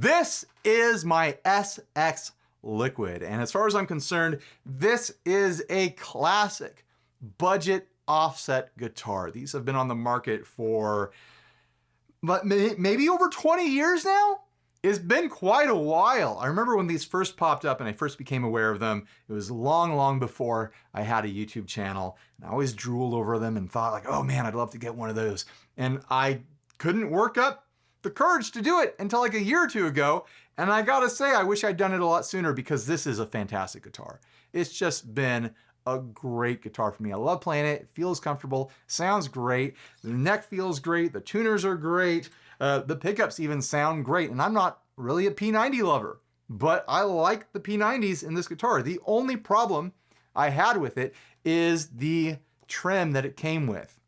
This is my SX Liquid, and as far as I'm concerned, this is a classic budget offset guitar. These have been on the market for maybe over 20 years now? It's been quite a while. I remember when these first popped up and I first became aware of them, it was long, long before I had a YouTube channel. And I always drooled over them and thought like, oh man, I'd love to get one of those. And I couldn't work up the courage to do it until like a year or two ago. And I gotta say, I wish I'd done it a lot sooner because this is a fantastic guitar. It's just been a great guitar for me. I love playing it. It feels comfortable, sounds great. The neck feels great. The tuners are great. The pickups even sound great. And I'm not really a P90 lover, but I like the P90s in this guitar. The only problem I had with it is the trim that it came with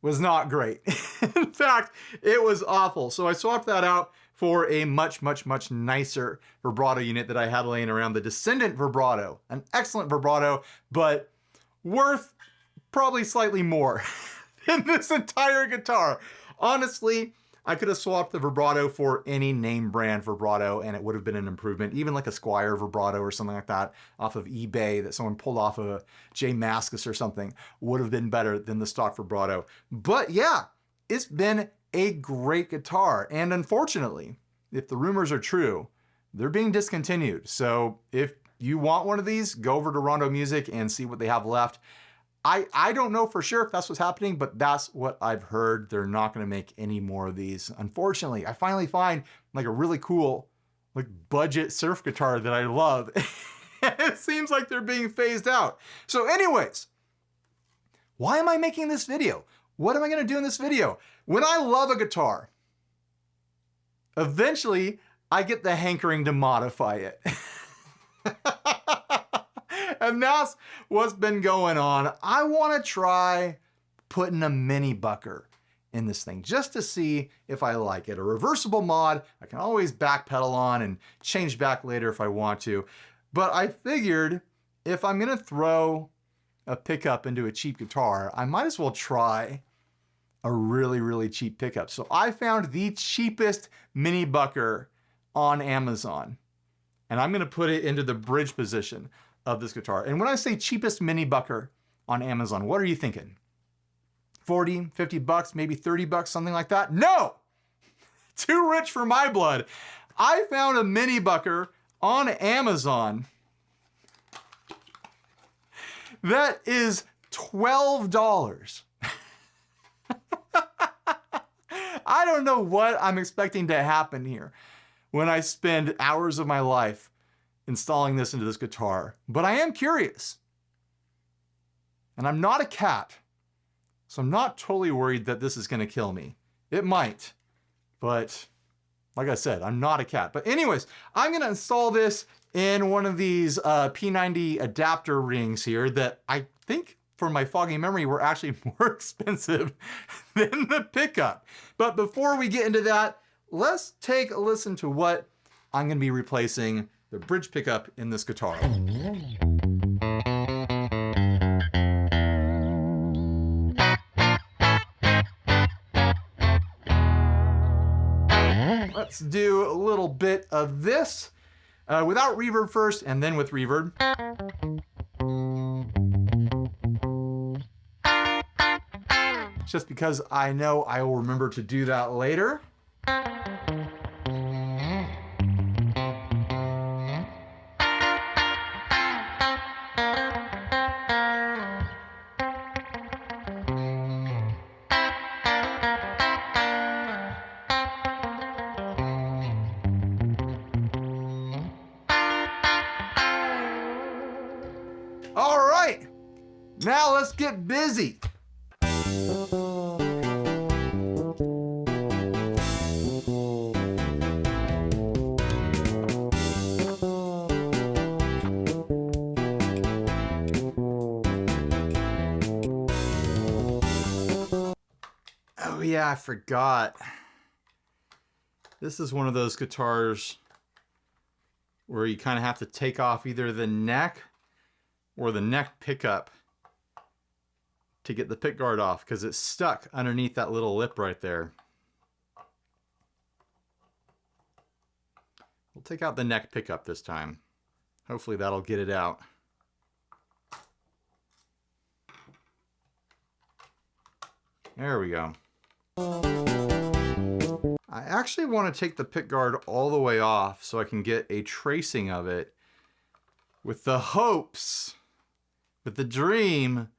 was not great. In fact, it was awful. So I swapped that out for a much, much, much nicer vibrato unit that I had laying around, the Descendant vibrato. An excellent vibrato, but worth probably slightly more than this entire guitar. Honestly, I could have swapped the vibrato for any name brand vibrato and it would have been an improvement. Even like a Squier vibrato or something like that off of eBay that someone pulled off of a J Mascis or something would have been better than the stock vibrato. But yeah, it's been a great guitar. And unfortunately, if the rumors are true, they're being discontinued. So if you want one of these, go over to Rondo Music and see what they have left. I don't know for sure if that's what's happening, but that's what I've heard. They're not going to make any more of these. Unfortunately, I finally find like a really cool, like budget surf guitar that I love. It seems like they're being phased out. So anyways, why am I making this video? What am I going to do in this video? When I love a guitar, eventually I get the hankering to modify it. And that's what's been going on. I want to try putting a mini bucker in this thing just to see if I like it. A reversible mod, I can always backpedal on and change back later if I want to. But I figured if I'm going to throw a pickup into a cheap guitar, I might as well try a really, really cheap pickup. So I found the cheapest mini bucker on Amazon, and I'm going to put it into the bridge position of this guitar. And when I say cheapest mini bucker on Amazon, what are you thinking? 40, 50 bucks, maybe 30 bucks, something like that? No! Too rich for my blood. I found a mini bucker on Amazon that is $12. I don't know what I'm expecting to happen here when I spend hours of my life installing this into this guitar, but I am curious. And I'm not a cat, so I'm not totally worried that this is going to kill me. It might, but like I said, I'm not a cat. But anyways, I'm going to install this in one of these P90 adapter rings here that I think, for my foggy memory, were actually more expensive than the pickup. But before we get into that, let's take a listen to what I'm going to be replacing the bridge pickup in this guitar. Let's do a little bit of this without reverb first and then with reverb. Just because I know I will remember to do that later. All right, now let's get busy. Oh yeah, I forgot. This is one of those guitars where you kind of have to take off either the neck or the neck pickup to get the pick guard off because it's stuck underneath that little lip right there. We'll take out the neck pickup this time. Hopefully that'll get it out. There we go. I actually want to take the pick guard all the way off so I can get a tracing of it with the hopes, with the dream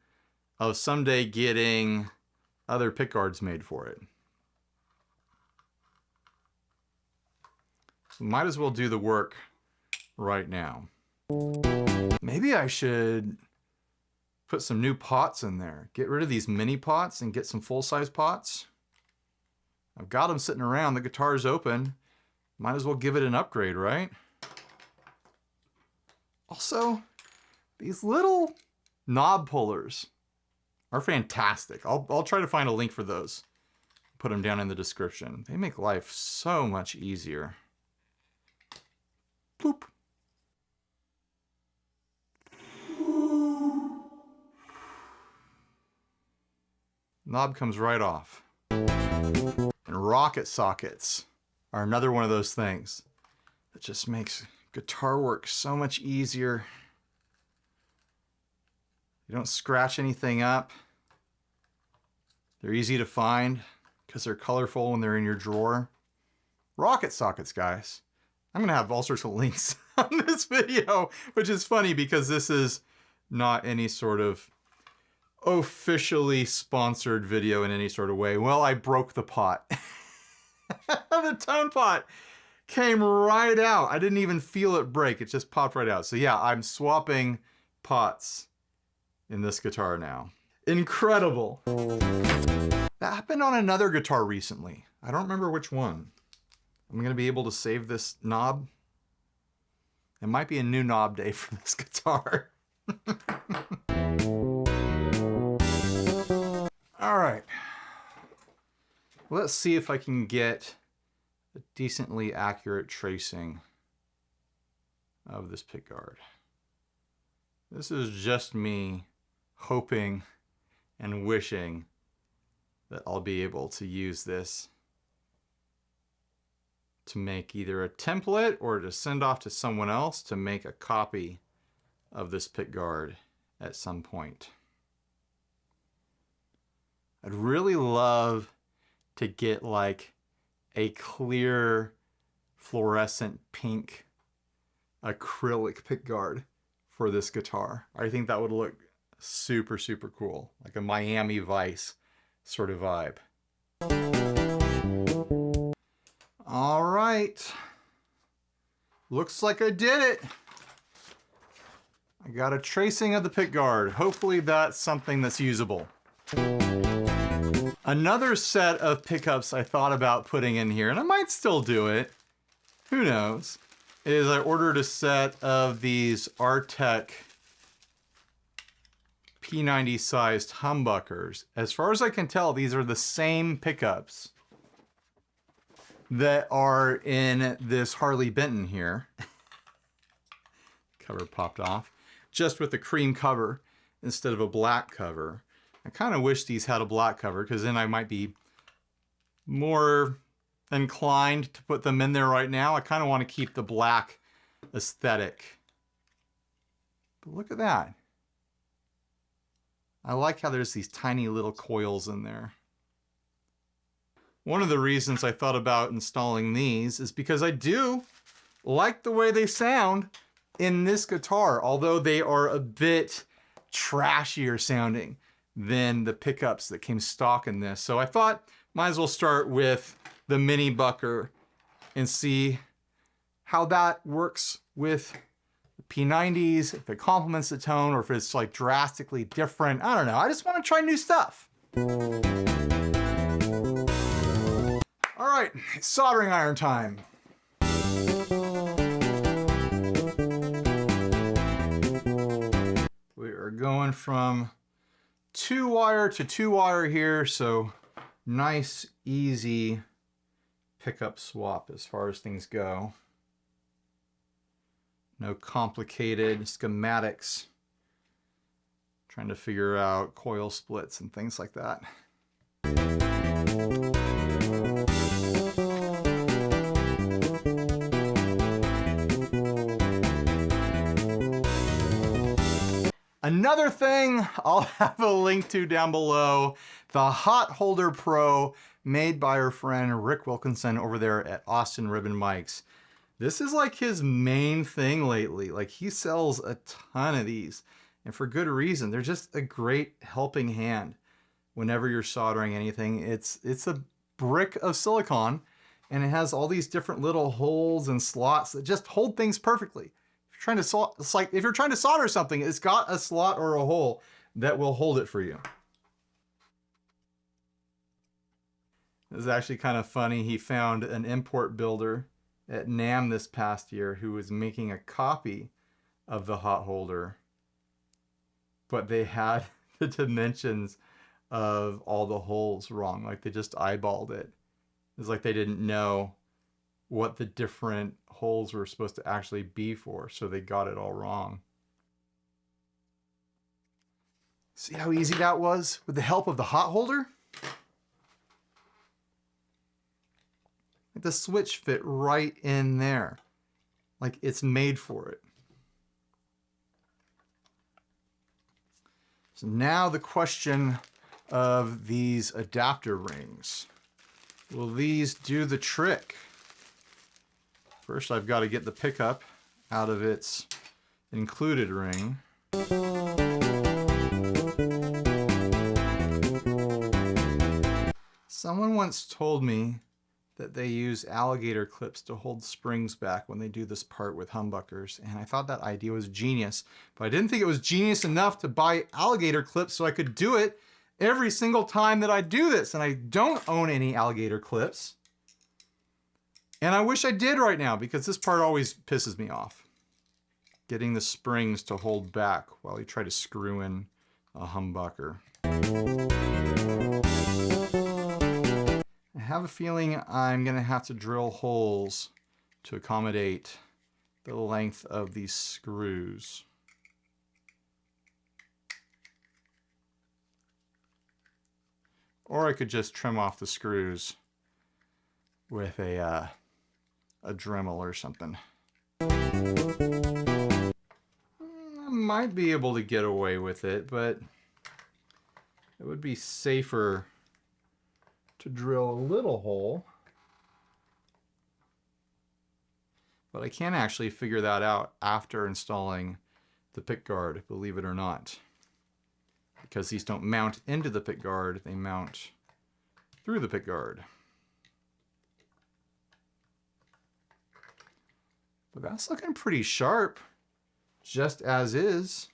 of someday getting other pick guards made for it. So might as well do the work right now. Maybe I should put some new pots in there. Get rid of these mini pots and get some full-size pots. I've got them sitting around. The guitar's open. Might as well give it an upgrade, right? Also, these little knob pullers are fantastic. I'll try to find a link for those. Put them down in the description. They make life so much easier. Boop. Knob comes right off. And rocket sockets are another one of those things that just makes guitar work so much easier. You don't scratch anything up. They're easy to find because they're colorful when they're in your drawer. Rocket sockets, guys. I'm gonna have all sorts of links on this video, which is funny because this is not any sort of officially sponsored video in any sort of way. Well, I broke the pot. The tone pot came right out. I didn't even feel it break. It just popped right out. So yeah, I'm swapping pots in this guitar now. Incredible. That happened on another guitar recently. I don't remember which one. I'm gonna be able to save this knob. It might be a new knob day for this guitar. All right. Let's see if I can get a decently accurate tracing of this pickguard. This is just me hoping and wishing that I'll be able to use this to make either a template or to send off to someone else to make a copy of this pickguard at some point. I'd really love to get like a clear fluorescent pink acrylic pickguard for this guitar. I think that would look super, super cool. Like a Miami Vice sort of vibe. All right. Looks like I did it. I got a tracing of the pickguard. Hopefully that's something that's usable. Another set of pickups I thought about putting in here, and I might still do it, who knows, is I ordered a set of these Artec P90 sized humbuckers. As far as I can tell, these are the same pickups that are in this Harley Benton here. Cover popped off, just with the cream cover instead of a black cover. I kind of wish these had a black cover because then I might be more inclined to put them in there right now. I kind of want to keep the black aesthetic. But look at that. I like how there's these tiny little coils in there. One of the reasons I thought about installing these is because I do like the way they sound in this guitar, although they are a bit trashier sounding than the pickups that came stock in this. So I thought might as well start with the mini bucker and see how that works with the P90s, if it complements the tone or if it's like drastically different. I don't know. I just want to try new stuff. All right, soldering iron time. We are going from 2-wire to 2-wire here, so nice, easy pickup swap as far as things go. No complicated schematics. Trying to figure out coil splits and things like that. Another thing I'll have a link to down below, the Hot Holder Pro made by our friend Rick Wilkinson over there at Austin Ribbon Mics. This is like his main thing lately. Like, he sells a ton of these, and for good reason. They're just a great helping hand whenever you're soldering anything. It's a brick of silicone, and it has all these different little holes and slots that just hold things perfectly. If you're trying to solder something, it's got a slot or a hole that will hold it for you. This is actually kind of funny. He found an import builder at NAMM this past year who was making a copy of the hot holder, but they had the dimensions of all the holes wrong. Like, they just eyeballed it. It's like they didn't know what the different holes were supposed to actually be for, so they got it all wrong. See how easy that was with the help of the hot holder? The switch fit right in there, like it's made for it. So now the question of these adapter rings. Will these do the trick? First, I've got to get the pickup out of its included ring. Someone once told me that they use alligator clips to hold springs back when they do this part with humbuckers, and I thought that idea was genius, but I didn't think it was genius enough to buy alligator clips so I could do it every single time that I do this, and I don't own any alligator clips. And I wish I did right now, because this part always pisses me off. Getting the springs to hold back while you try to screw in a humbucker. I have a feeling I'm going to have to drill holes to accommodate the length of these screws. Or I could just trim off the screws with a Dremel or something. I might be able to get away with it, but it would be safer to drill a little hole. But I can actually figure that out after installing the pick guard, believe it or not. Because these don't mount into the pick guard, they mount through the pick guard. But that's looking pretty sharp, just as is.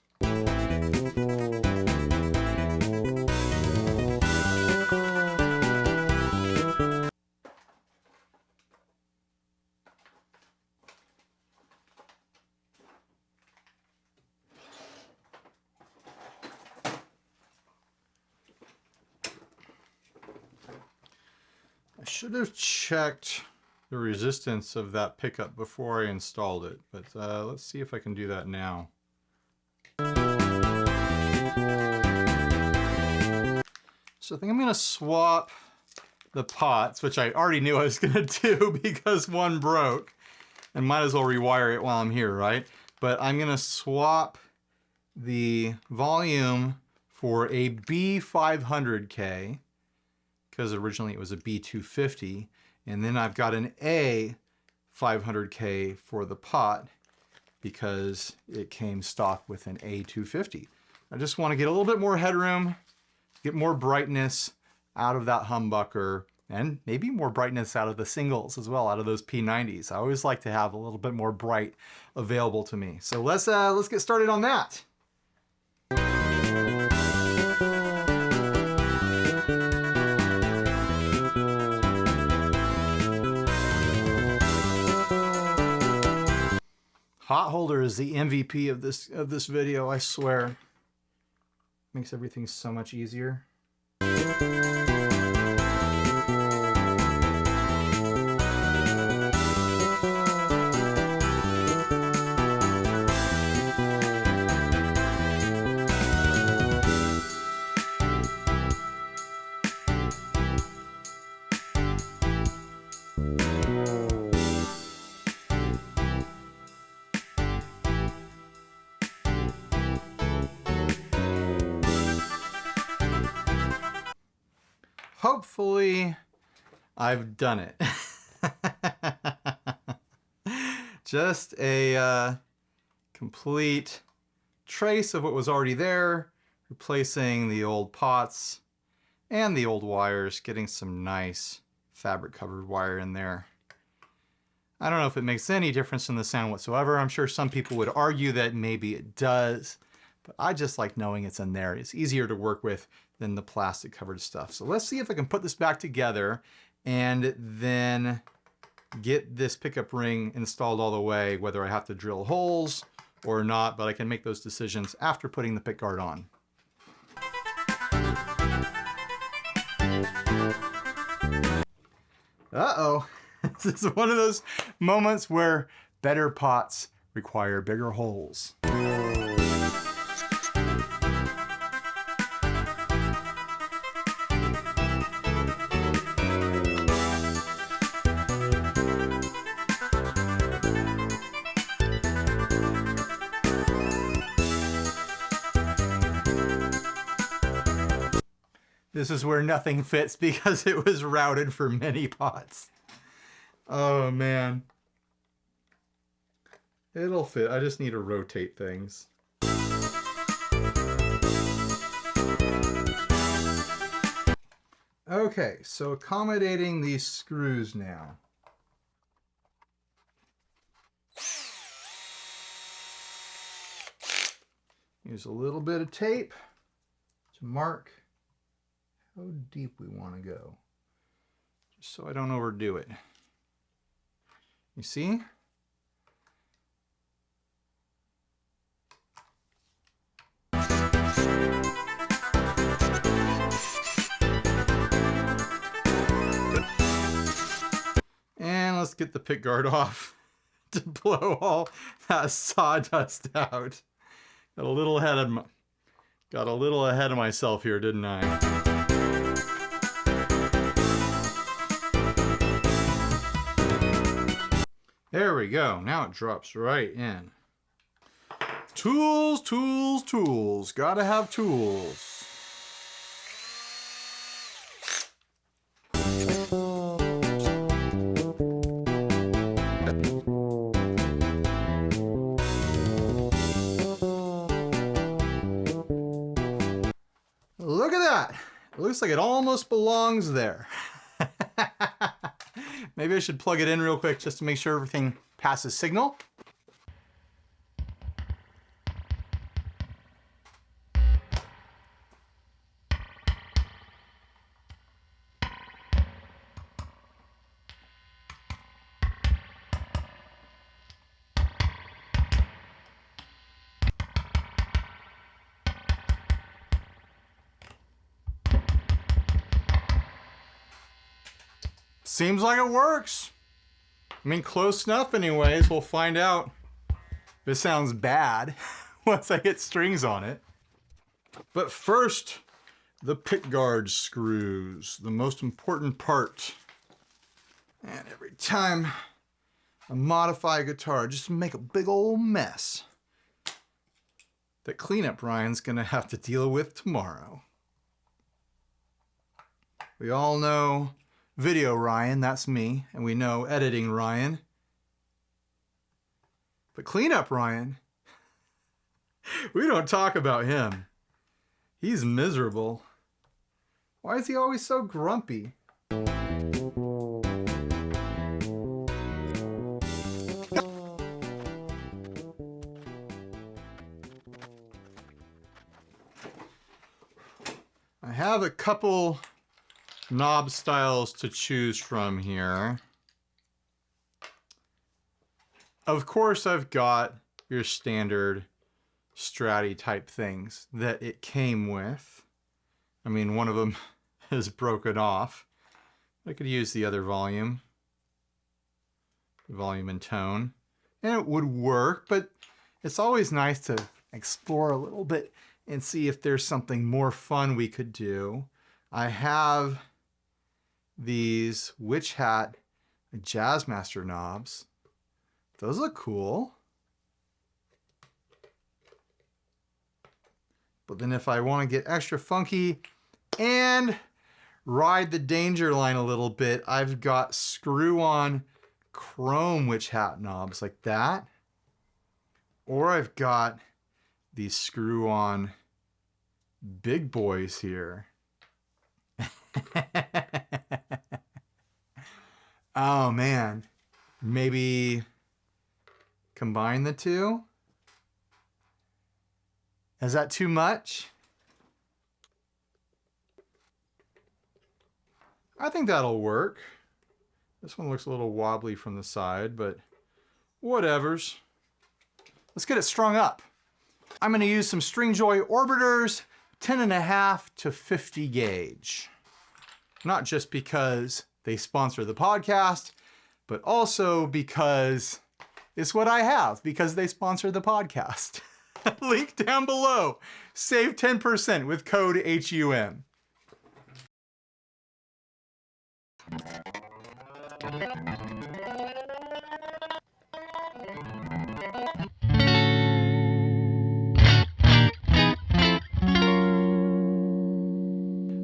I should have checked the resistance of that pickup before I installed it, but let's see if I can do that now. So I think I'm going to swap the pots, which I already knew I was going to do because one broke, and might as well rewire it while I'm here, right? But I'm going to swap the volume for a B500K, because originally it was a B250, and then I've got an A500K for the pot because it came stock with an A250. I just want to get a little bit more headroom, get more brightness out of that humbucker, and maybe more brightness out of the singles as well, out of those P90s. I always like to have a little bit more bright available to me. So let's get started on that. Hot holder is the MVP of this video, I swear. Makes everything so much easier. hopefully I've done it. Just a complete trace of what was already there, replacing the old pots and the old wires, getting some nice fabric covered wire in there. I don't know if it makes any difference in the sound whatsoever. I'm sure some people would argue that maybe it does, but I just like knowing it's in there. It's easier to work with than the plastic covered stuff. So let's see if I can put this back together and then get this pickup ring installed all the way, whether I have to drill holes or not, but I can make those decisions after putting the pick guard on. Uh-oh. This is one of those moments where better pots require bigger holes. This is where nothing fits because it was routed for many pots. Oh man. It'll fit. I just need to rotate things. Okay, so accommodating these screws now. Use a little bit of tape to mark how deep we want to go, just so I don't overdo it. You see? And let's get the pick guard off to blow all that sawdust out. Got a little ahead of myself here, didn't I? There we go. Now it drops right in. Tools, tools, tools. Gotta have tools. Look at that. It looks like it almost belongs there. Maybe I should plug it in real quick just to make sure everything passes signal. Seems like it works. I mean, close enough anyways. We'll find out if it sounds bad once I get strings on it. But first, the pick guard screws, the most important part. And every time I modify a guitar, just make a big old mess that cleanup Ryan's gonna have to deal with tomorrow. We all know Video Ryan, that's me, and we know Editing Ryan. But Cleanup Ryan, we don't talk about him. He's miserable. Why is he always so grumpy? I have a couple knob styles to choose from here. Of course, I've got your standard Stratty type things that it came with. I mean, one of them is broken off. I could use the other volume and tone, and it would work, but it's always nice to explore a little bit and see if there's something more fun we could do. I have these Witch Hat Jazzmaster knobs. Those look cool. But then if I want to get extra funky and ride the danger line a little bit, I've got screw-on chrome witch hat knobs like that. Or I've got these screw-on big boys here. Oh man, maybe combine the two? Is that too much? I think that'll work. This one looks a little wobbly from the side, but whatevers. Let's get it strung up. I'm gonna use some String Joy Orbiters, 10.5 to 50 gauge. Not just because they sponsor the podcast, but also because it's what I have, because they sponsor the podcast. Link down below. Save 10% with code HUM.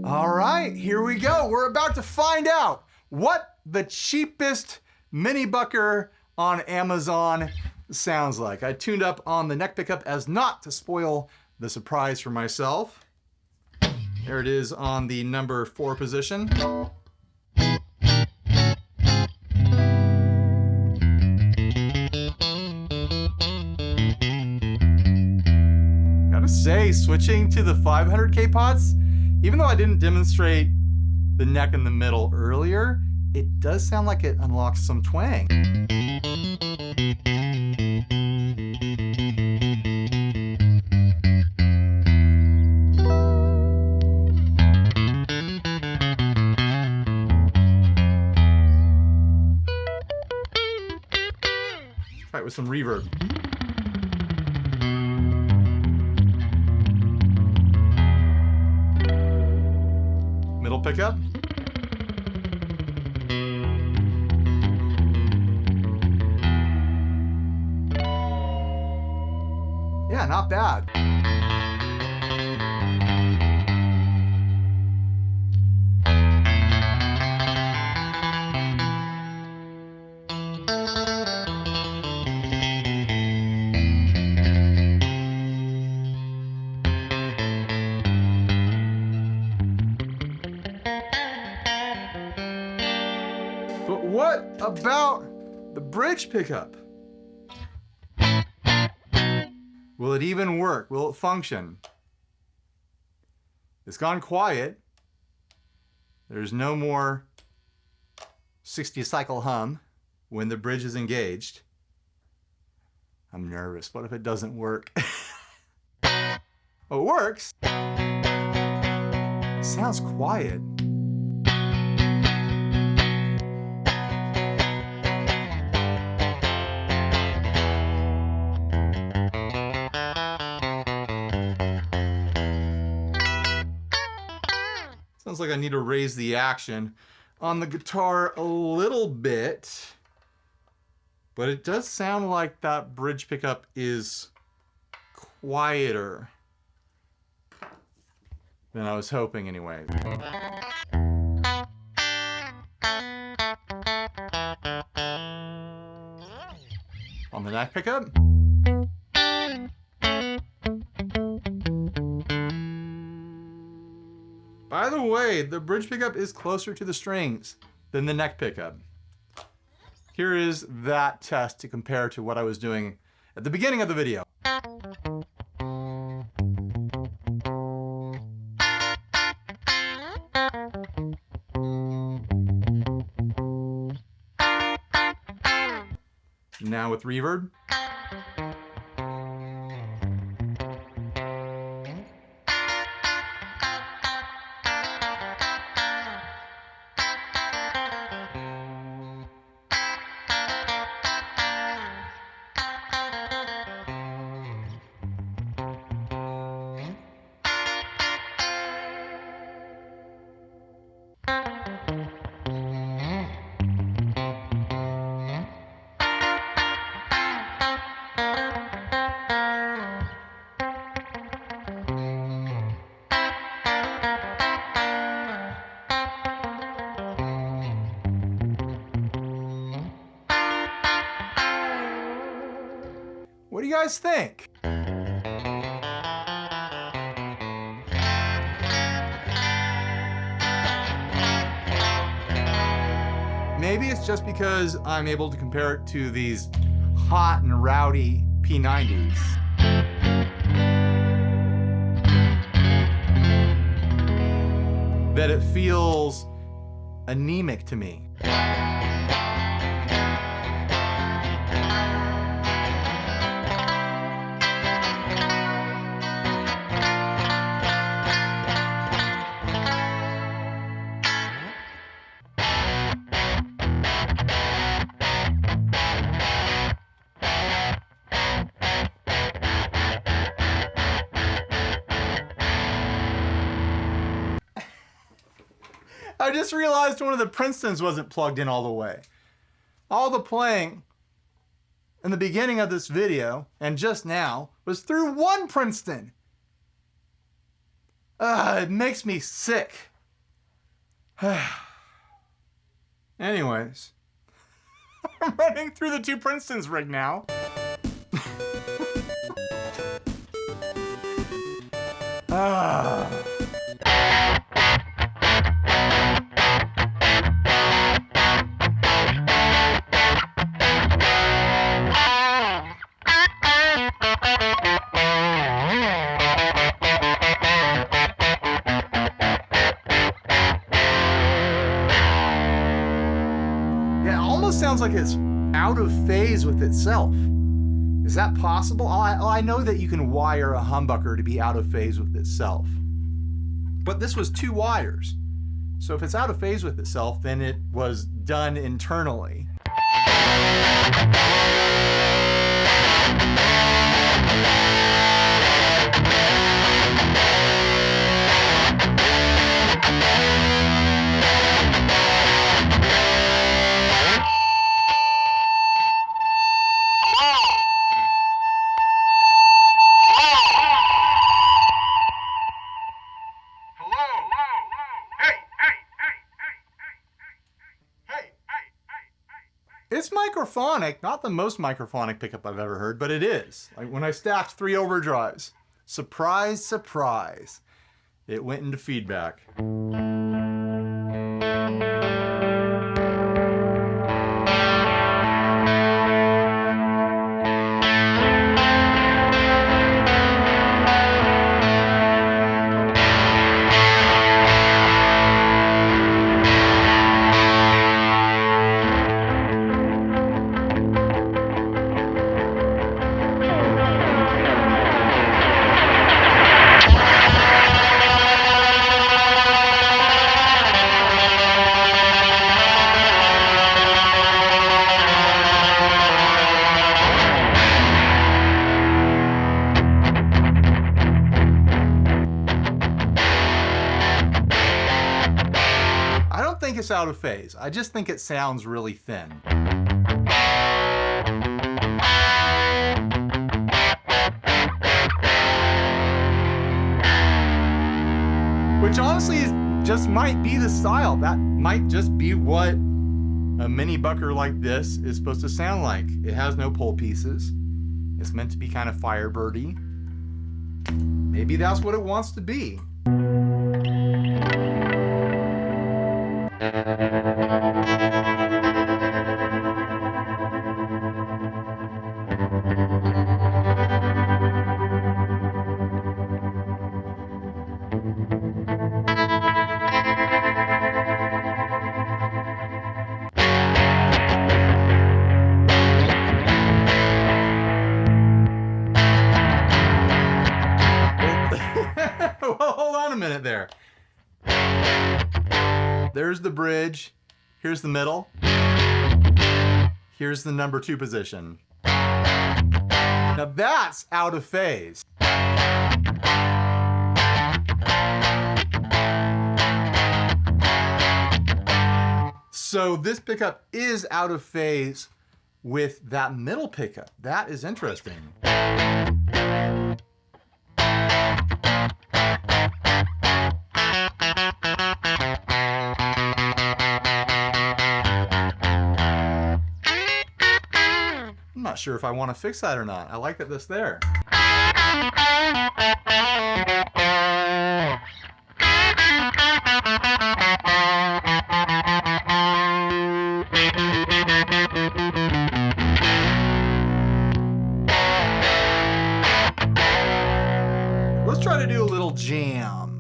All right, here we go. We're about to find out what the cheapest mini bucker on Amazon sounds like. I tuned up on the neck pickup as not to spoil the surprise for myself. There it is on the number 4 position. Gotta say, switching to the 500K pots, even though I didn't demonstrate the neck in the middle earlier, it does sound like it unlocks some twang. Try it with some reverb. Middle pickup. Yeah, not bad. But what about the bridge pickup? Will it even work? Will it function? It's gone quiet. There's no more 60 cycle hum when the bridge is engaged. I'm nervous. What if it doesn't work? Oh, it works. It sounds quiet. Sounds like I need to raise the action on the guitar a little bit, but it does sound like that bridge pickup is quieter than I was hoping anyway. On the neck pickup. By the way, the bridge pickup is closer to the strings than the neck pickup. Here is that test to compare to what I was doing at the beginning of the video. Now with reverb. What do you guys think? Maybe it's just because I'm able to compare it to these hot and rowdy P90s. That it feels anemic to me. I just realized one of the Princetons wasn't plugged in all the way. All the playing in the beginning of this video and just now was through one Princeton. It makes me sick. Anyways, I'm running through the two Princetons right now. Sounds like it's out of phase with itself. Is that possible? I know that you can wire a humbucker to be out of phase with itself, but this was 2 wires. So if it's out of phase with itself, then it was done internally. It's microphonic, not the most microphonic pickup I've ever heard, but it is. Like when I stacked 3 overdrives. Surprise, surprise. It went into feedback. It's out of phase. I just think it sounds really thin. Which honestly just might be the style. That might just be what a mini bucker like this is supposed to sound like. It has no pull pieces. It's meant to be kind of Firebirdy. Maybe that's what it wants to be. Well, hold on a minute there. There's the bridge. Here's the middle. Here's the number 2 position. Now that's out of phase. So this pickup is out of phase with that middle pickup. That is interesting. I'm not sure if I want to fix that or not. I like that that's there. Let's try to do a little jam.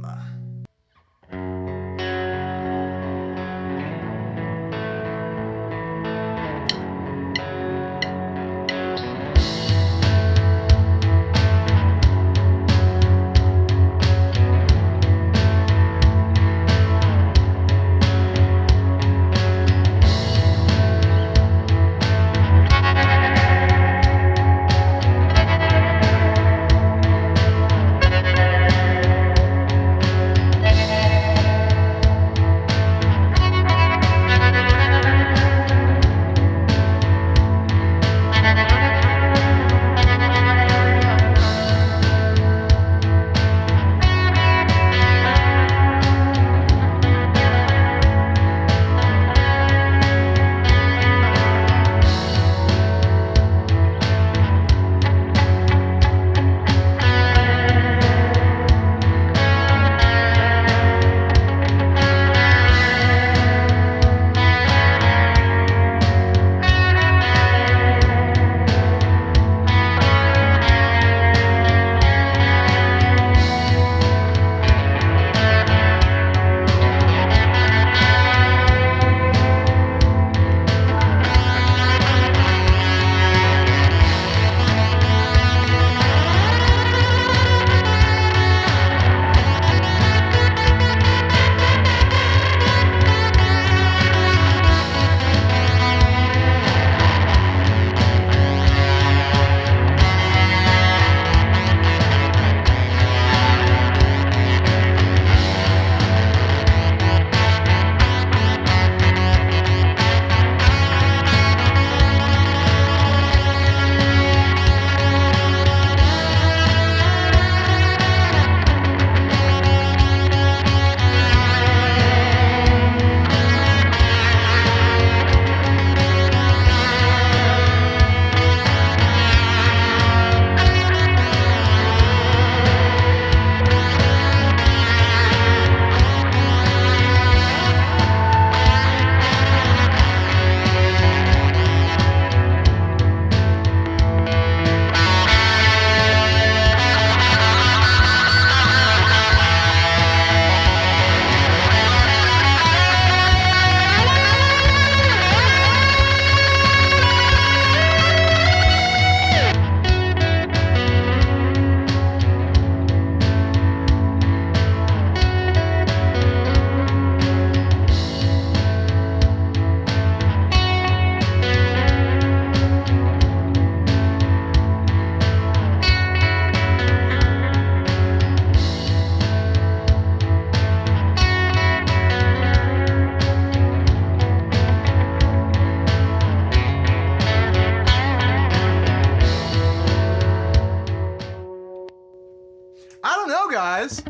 I don't know, guys.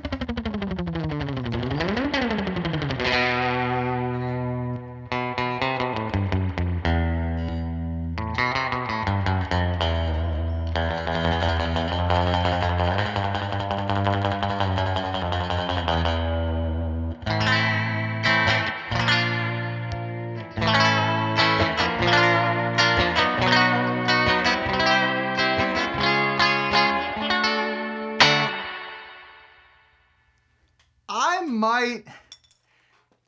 I might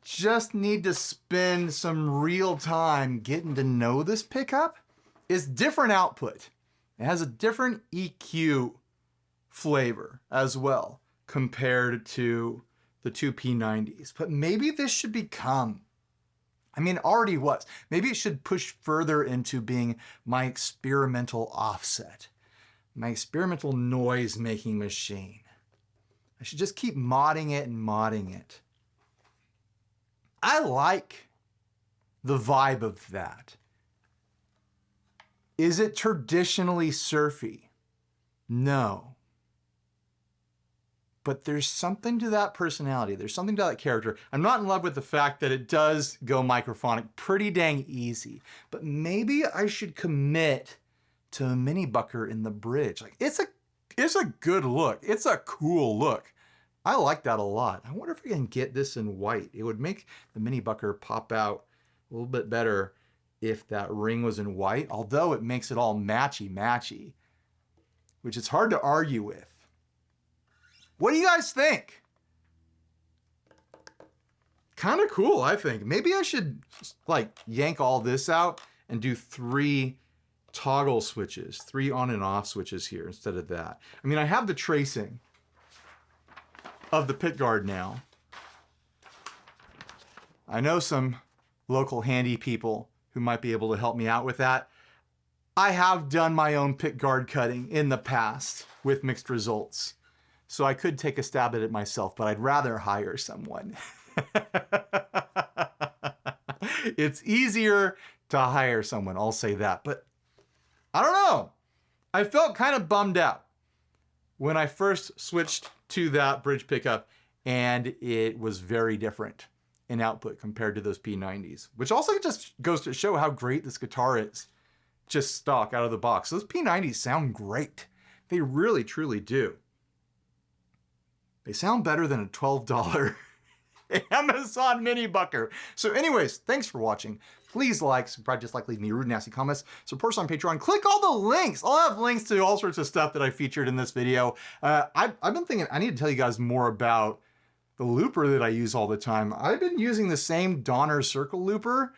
just need to spend some real time getting to know this pickup. It's different output. It has a different EQ flavor as well compared to the two P90s. But maybe this should become, I mean, it already was. Maybe it should push further into being my experimental offset, my experimental noise making machine. I should just keep modding it and modding it. I like the vibe of that. Is it traditionally surfy? No. But there's something to that personality. There's something to that character. I'm not in love with the fact that it does go microphonic pretty dang easy. But maybe I should commit to a mini bucker in the bridge. Like it's a good look. It's a cool look. I like that a lot. I wonder if we can get this in white. It would make the mini bucker pop out a little bit better if that ring was in white, although it makes it all matchy-matchy, which is hard to argue with. What do you guys think? Kind of cool, I think. Maybe I should like yank all this out and do 3 toggle switches, 3 on and off switches here instead of that. I mean, I have the tracing of the pit guard now. I know some local handy people who might be able to help me out with that. I have done my own pit guard cutting in the past with mixed results. So I could take a stab at it myself, but I'd rather hire someone. It's easier to hire someone, I'll say that. But I don't know. I felt kind of bummed out when I first switched to that bridge pickup, and it was very different in output compared to those P90s, which also just goes to show how great this guitar is, just stock out of the box. Those P90s sound great. They really, truly do. They sound better than a $12 Amazon mini bucker. So anyways, thanks for watching. Please like, subscribe, dislike, leave me rude, nasty comments. Support us on Patreon. Click all the links. I'll have links to all sorts of stuff that I featured in this video. I've been thinking I need to tell you guys more about the looper that I use all the time. I've been using the same Donner Circle looper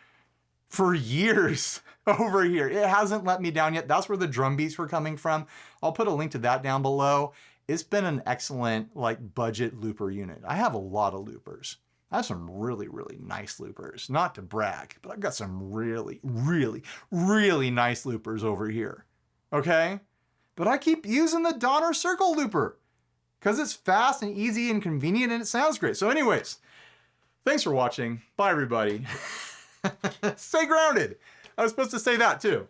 for years over here. It hasn't let me down yet. That's where the drum beats were coming from. I'll put a link to that down below. It's been an excellent like budget looper unit. I have a lot of loopers. I have some really, really nice loopers. Not to brag, but I've got some really, really, really nice loopers over here. Okay? But I keep using the Donner Circle looper because it's fast and easy and convenient and it sounds great. So anyways, thanks for watching. Bye, everybody. Stay grounded. I was supposed to say that too.